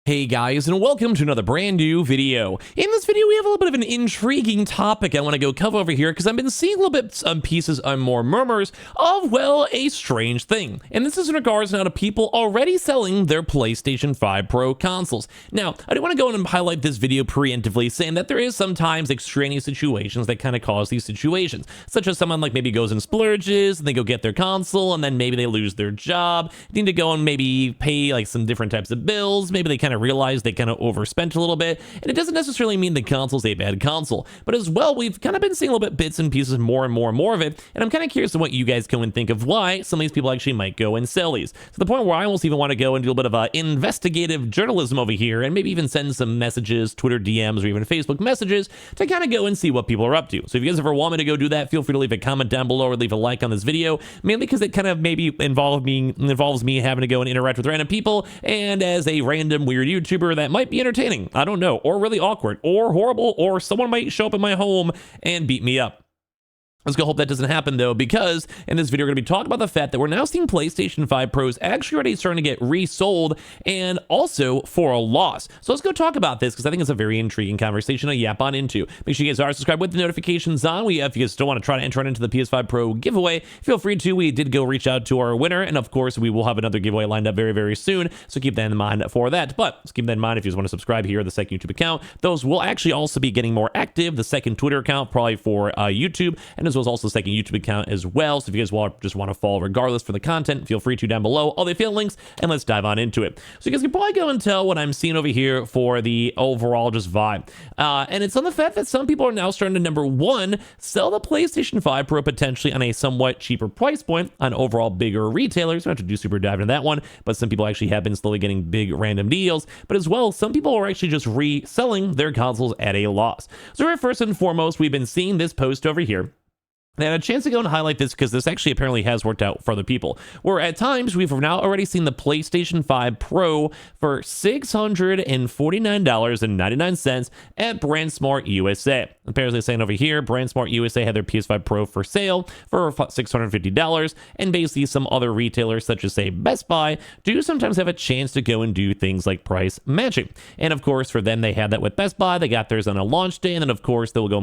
Hey guys, and welcome to another brand new video. In this video, we have a little bit of an intriguing topic I want to go cover over here because I've been seeing a little bit pieces and more murmurs of, well, a strange thing. And this is in regards now to people already selling their PlayStation 5 Pro consoles. Now, I do want to go in and highlight this video preemptively, saying that there is sometimes extraneous situations that kind of cause these situations, such as someone like maybe goes and splurges, and they go get their console, and then maybe they lose their job, need to go and maybe pay like some different types of bills, maybe they kind of realize they kind of overspent a little bit, and it doesn't necessarily mean the console's a bad console, but as well, we've kind of been seeing a little bit bits and pieces more and more of it, and I'm kind of curious to what you guys go and think of why some of these people actually might go and sell these, to the point where I almost even want to go and do a bit of investigative journalism over here, and maybe even send some messages, Twitter DMs, or even Facebook messages, to kind of go and see what people are up to. So if you guys ever want me to go do that, feel free to leave a comment down below or leave a like on this video, mainly because it kind of maybe involves me having to go and interact with random people, and as a random weird YouTuber, that might be entertaining, I don't know, or really awkward, or horrible, or someone might show up in my home and beat me up. Let's go hope that doesn't happen, though, because in this video, we're going to be talking about the fact that we're now seeing PlayStation 5 Pros actually already starting to get resold, and also for a loss. So let's go talk about this, because I think it's a very intriguing conversation to yap on into. Make sure you guys are subscribed with the notifications on. If you guys still want to try to enter into the PS5 Pro giveaway, feel free to. We did go reach out to our winner, and of course, we will have another giveaway lined up very, very soon, so keep that in mind for that. But let's keep that in mind if you just want to subscribe here, the second YouTube account. Those will actually also be getting more active. The second Twitter account, probably for YouTube, and as well as also the second YouTube account as well. So if you guys just want to follow regardless for the content, feel free to down below all the affiliate links, and let's dive on into it. So you guys can probably go and tell what I'm seeing over here for the overall just vibe. And it's on the fact that some people are now starting to, number one, sell the PlayStation 5 Pro potentially on a somewhat cheaper price point on overall bigger retailers. We don't have to do super dive into that one, but some people actually have been slowly getting big random deals. But as well, some people are actually just reselling their consoles at a loss. So first and foremost, we've been seeing this post over here. And I had a chance to go and highlight this because this actually apparently has worked out for other people, where at times we've now already seen the PlayStation 5 Pro for $649.99 at BrandSmart USA. Apparently saying over here, BrandSmart USA had their PS5 Pro for sale for $650, and basically some other retailers such as say Best Buy do sometimes have a chance to go and do things like price matching. And of course for them, they had that with Best Buy, they got theirs on a launch day, and then of course they'll go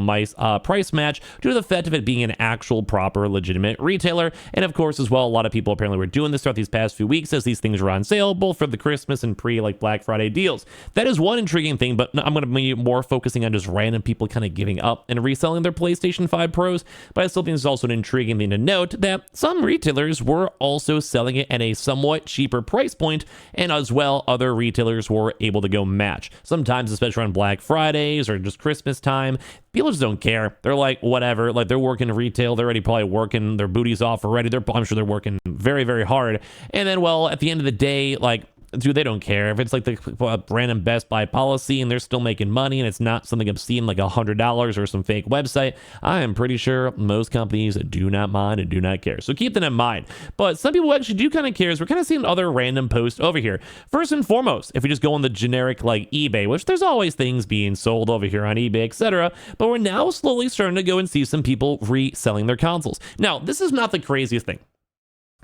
price match due to the fact of it being an actual proper legitimate retailer. And of course as well, a lot of people apparently were doing this throughout these past few weeks as these things were on sale, both for the Christmas and Black Friday deals. That is one intriguing thing, but I'm going to be more focusing on just random people kind of giving up and reselling their PlayStation 5 Pros. But I still think it's also an intriguing thing to note that some retailers were also selling it at a somewhat cheaper price point, and as well other retailers were able to go match. Sometimes, especially on Black Fridays or just Christmas time, people just don't care. They're like, whatever, like they're working retail, they're already probably working their booties off already. I'm sure they're working very, very hard. And then, well, at the end of the day, like, dude, they don't care if it's like the random Best Buy policy and they're still making money and it's not something obscene like $100 or some fake website. I am pretty sure most companies do not mind and do not care. So keep that in mind. But some people actually do kind of care, as we're kind of seeing other random posts over here. First and foremost, if we just go on the generic like eBay, which there's always things being sold over here on eBay, etc. But we're now slowly starting to go and see some people reselling their consoles. Now, this is not the craziest thing.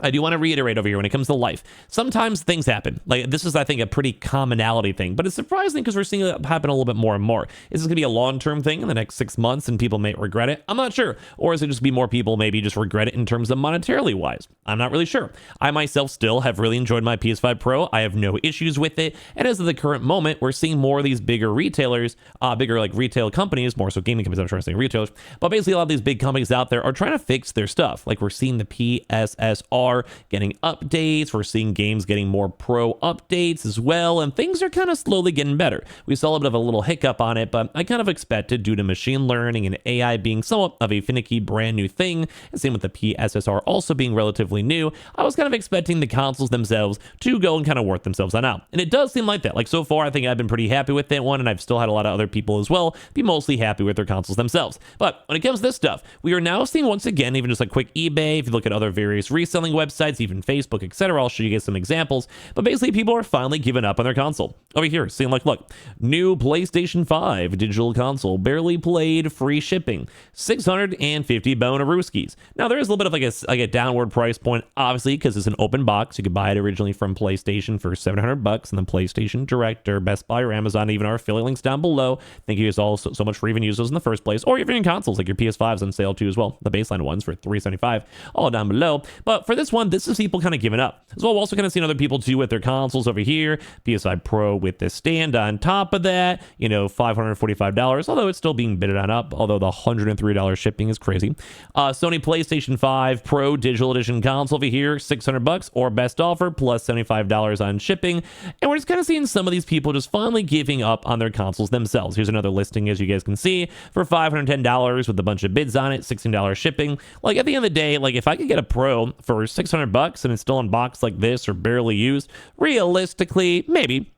I do want to reiterate over here when it comes to life. Sometimes things happen. Like this is, I think, a pretty commonality thing, but it's surprising because we're seeing it happen a little bit more and more. Is this going to be a long-term thing in the next 6 months and people may regret it? I'm not sure. Or is it just be more people maybe just regret it in terms of monetarily wise? I'm not really sure. I myself still have really enjoyed my PS5 Pro. I have no issues with it. And as of the current moment, we're seeing more of these bigger retailers, bigger like retail companies, more so gaming companies, I'm trying to say retailers, but basically a lot of these big companies out there are trying to fix their stuff. Like we're seeing the PSSR getting updates, we're seeing games getting more pro updates as well, and things are kind of slowly getting better. We saw a bit of a little hiccup on it, but I kind of expected due to machine learning and AI being somewhat of a finicky brand new thing, and same with the PSSR also being relatively new, I was kind of expecting the consoles themselves to go and kind of work themselves on out. And it does seem like that. Like so far, I think I've been pretty happy with that one, and I've still had a lot of other people as well be mostly happy with their consoles themselves. But when it comes to this stuff, we are now seeing once again, even just a quick eBay, if you look at other various reselling websites, even Facebook, etc. I'll show you guys some examples. But basically, people are finally giving up on their console. Over here, seeing like, look, new PlayStation 5 digital console, barely played, free shipping, 650 Bonarooskies. Now, there is a little bit of like a downward price point, obviously, because it's an open box. You could buy it originally from PlayStation for $700, and then PlayStation Direct or Best Buy or Amazon, even our affiliate links down below. Thank you guys all so much for even using those in the first place. Or even in consoles, like your PS5's on sale too as well. The baseline ones for $375, all down below. But for this one, this is people kind of giving up. As well, we're also kind of seeing other people too with their consoles over here. PS5 Pro with the stand on top of that, you know, $545, although it's still being bidded on up, although the $103 shipping is crazy. Sony PlayStation 5 Pro Digital Edition console over here, $600, or best offer plus $75 on shipping. And we're just kind of seeing some of these people just finally giving up on their consoles themselves. Here's another listing, as you guys can see, for $510 with a bunch of bids on it, $16 shipping. Like, at the end of the day, like, if I could get a Pro for $600 and it's still in box like this or barely used, realistically, maybe,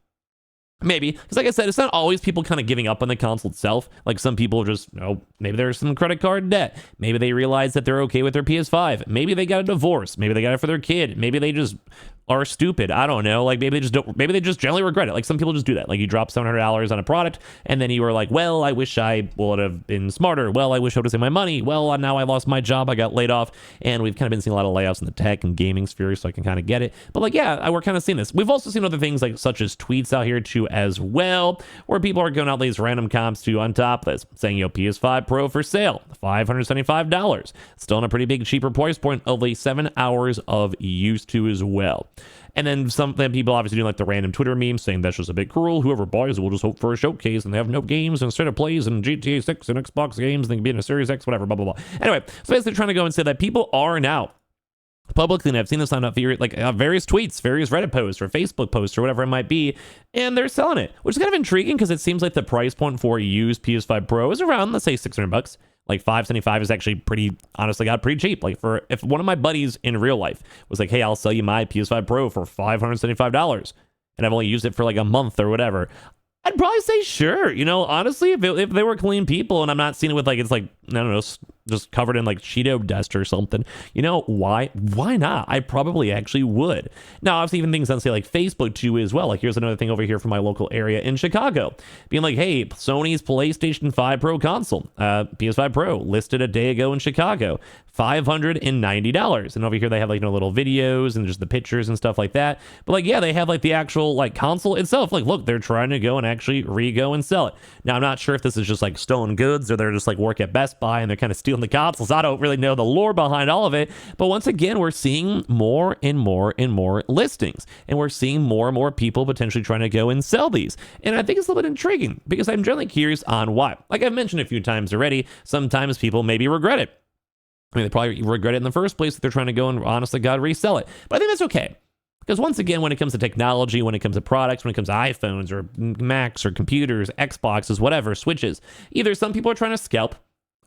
because like I said, it's not always people kind of giving up on the console itself. Like, some people just, you know, maybe there's some credit card debt, maybe they realize that they're okay with their PS5, maybe they got a divorce, maybe they got it for their kid, maybe they just are stupid, I don't know, like maybe they just generally regret it. Like, some people just do that. Like, you drop $700 on a product and then you were like, well, I wish I would have been smarter, well, I wish I would have saved my money, well, now I lost my job, I got laid off. And we've kind of been seeing a lot of layoffs in the tech and gaming sphere, so I can kind of get it. But like, yeah, we're kind of seeing this. We've also seen other things like such as tweets out here too as well, where people are going out these random comps too on top of this, saying, yo, PS5 Pro for sale, $575, still in a pretty big cheaper price point, only 7 hours of use too as well. And then people obviously doing like the random Twitter memes saying that's just a bit cruel. Whoever buys it will just hope for a showcase and they have no games and instead of plays and GTA 6 and Xbox games, they can be in a Series X, whatever, blah, blah, blah. Anyway, so basically trying to go and say that people are now publicly, and I've seen this on various tweets, various Reddit posts or Facebook posts or whatever it might be, and they're selling it, which is kind of intriguing because it seems like the price point for a used PS5 Pro is around, let's say, $600. Like, $575 is actually honestly pretty cheap. Like, if one of my buddies in real life was like, hey, I'll sell you my PS5 Pro for $575, and I've only used it for like a month or whatever, I'd probably say sure. You know, honestly, if they were clean people and I'm not seeing it with like, it's like, I don't know, just covered in like Cheeto dust or something, you know, why not? I probably actually would. Now, obviously, even things on, say, like Facebook too as well. Like, here's another thing over here from my local area in Chicago, being like, hey, Sony's PlayStation 5 Pro console, PS5 Pro, listed a day ago in Chicago, $590. And over here they have like, you know, little videos and just the pictures and stuff like that. But like, yeah, they have like the actual like console itself. Like, look, they're trying to go and actually re-go and sell it. Now, I'm not sure if this is just like stolen goods or they're just like work at Best Buy and they're kind of stealing the consoles. I don't really know the lore behind all of it. But once again, we're seeing more and more and more listings, and we're seeing more and more people potentially trying to go and sell these. And I think it's a little bit intriguing because I'm generally curious on why. Like I've mentioned a few times already, sometimes people maybe regret it. I mean, they probably regret it in the first place if they're trying to go and, honestly, God, resell it. But I think that's okay. Because once again, when it comes to technology, when it comes to products, when it comes to iPhones or Macs or computers, Xboxes, whatever, Switches, either some people are trying to scalp,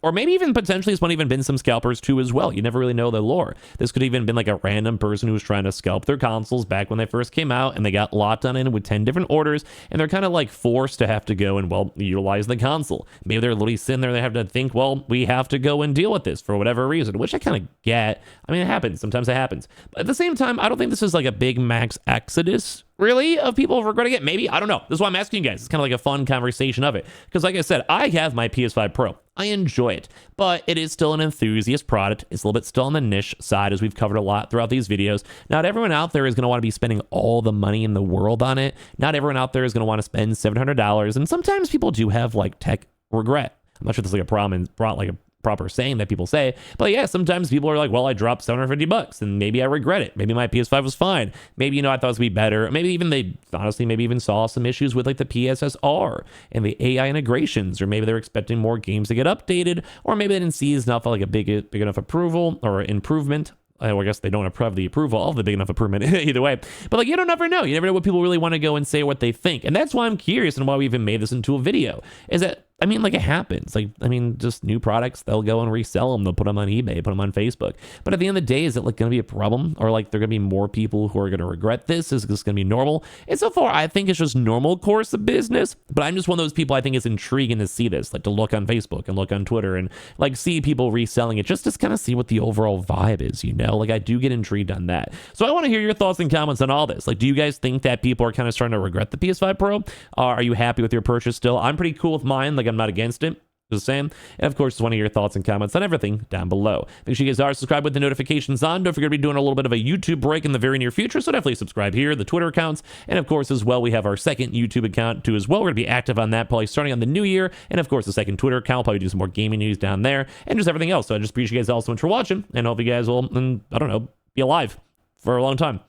or maybe even potentially it's even been some scalpers too as well. You never really know the lore. This could have even been like a random person who was trying to scalp their consoles back when they first came out, and they got locked on in with 10 different orders, and they're kind of like forced to have to go and, well, utilize the console. Maybe they're literally sitting there, they have to think, well, we have to go and deal with this for whatever reason, which I kind of get. I mean, it happens. Sometimes it happens. But at the same time, I don't think this is like a big max exodus, really, of people regretting it. Maybe, I don't know. This is why I'm asking you guys. It's kind of like a fun conversation of it. Because like I said, I have my PS5 Pro. I enjoy it, but it is still an enthusiast product. It's a little bit still on the niche side, as we've covered a lot throughout these videos. Not everyone out there is going to want to be spending all the money in the world on it. Not everyone out there is going to want to spend $700. And sometimes people do have like tech regret. I'm not sure if this is like a problem and brought like a proper saying that people say, but yeah, sometimes people are like, well, I dropped $750 and maybe I regret it. Maybe my PS5 was fine. Maybe, you know, I thought it would be better. Maybe even they honestly maybe even saw some issues with like the PSSR and the AI integrations, or maybe they're expecting more games to get updated, or maybe they didn't see enough like a big enough approval or improvement. I guess they don't approve the approval of the big enough improvement either way. But like, you don't never know. You never know what people really want to go and say what they think. And that's why I'm curious and why we even made this into a video, is that I mean, like, it happens. Like, I mean, just new products, they'll go and resell them. They'll put them on eBay, put them on Facebook. But at the end of the day, is it like going to be a problem? Or like there going to be more people who are going to regret this? Is this going to be normal? And so far, I think it's just normal course of business. But I'm just one of those people I think it's intriguing to see this, like to look on Facebook and look on Twitter and like see people reselling it just to kind of see what the overall vibe is, you know? Like I do get intrigued on that. So I want to hear your thoughts and comments on all this. Like, do you guys think that people are kind of starting to regret the PS5 Pro? Are you happy with your purchase still? I'm pretty cool with mine. Like, I'm not against it. Just saying. And of course, just want to hear your thoughts and comments on everything down below. Make sure you guys are subscribed with the notifications on. Don't forget to be doing a little bit of a YouTube break in the very near future, so definitely subscribe here, the Twitter accounts, and of course, as well, we have our second YouTube account too as well. We're going to be active on that probably starting on the new year, and of course, the second Twitter account. We'll probably do some more gaming news down there, and just everything else. So I just appreciate you guys all so much for watching, and hope you guys will, I don't know, be alive for a long time.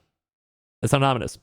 That's not ominous.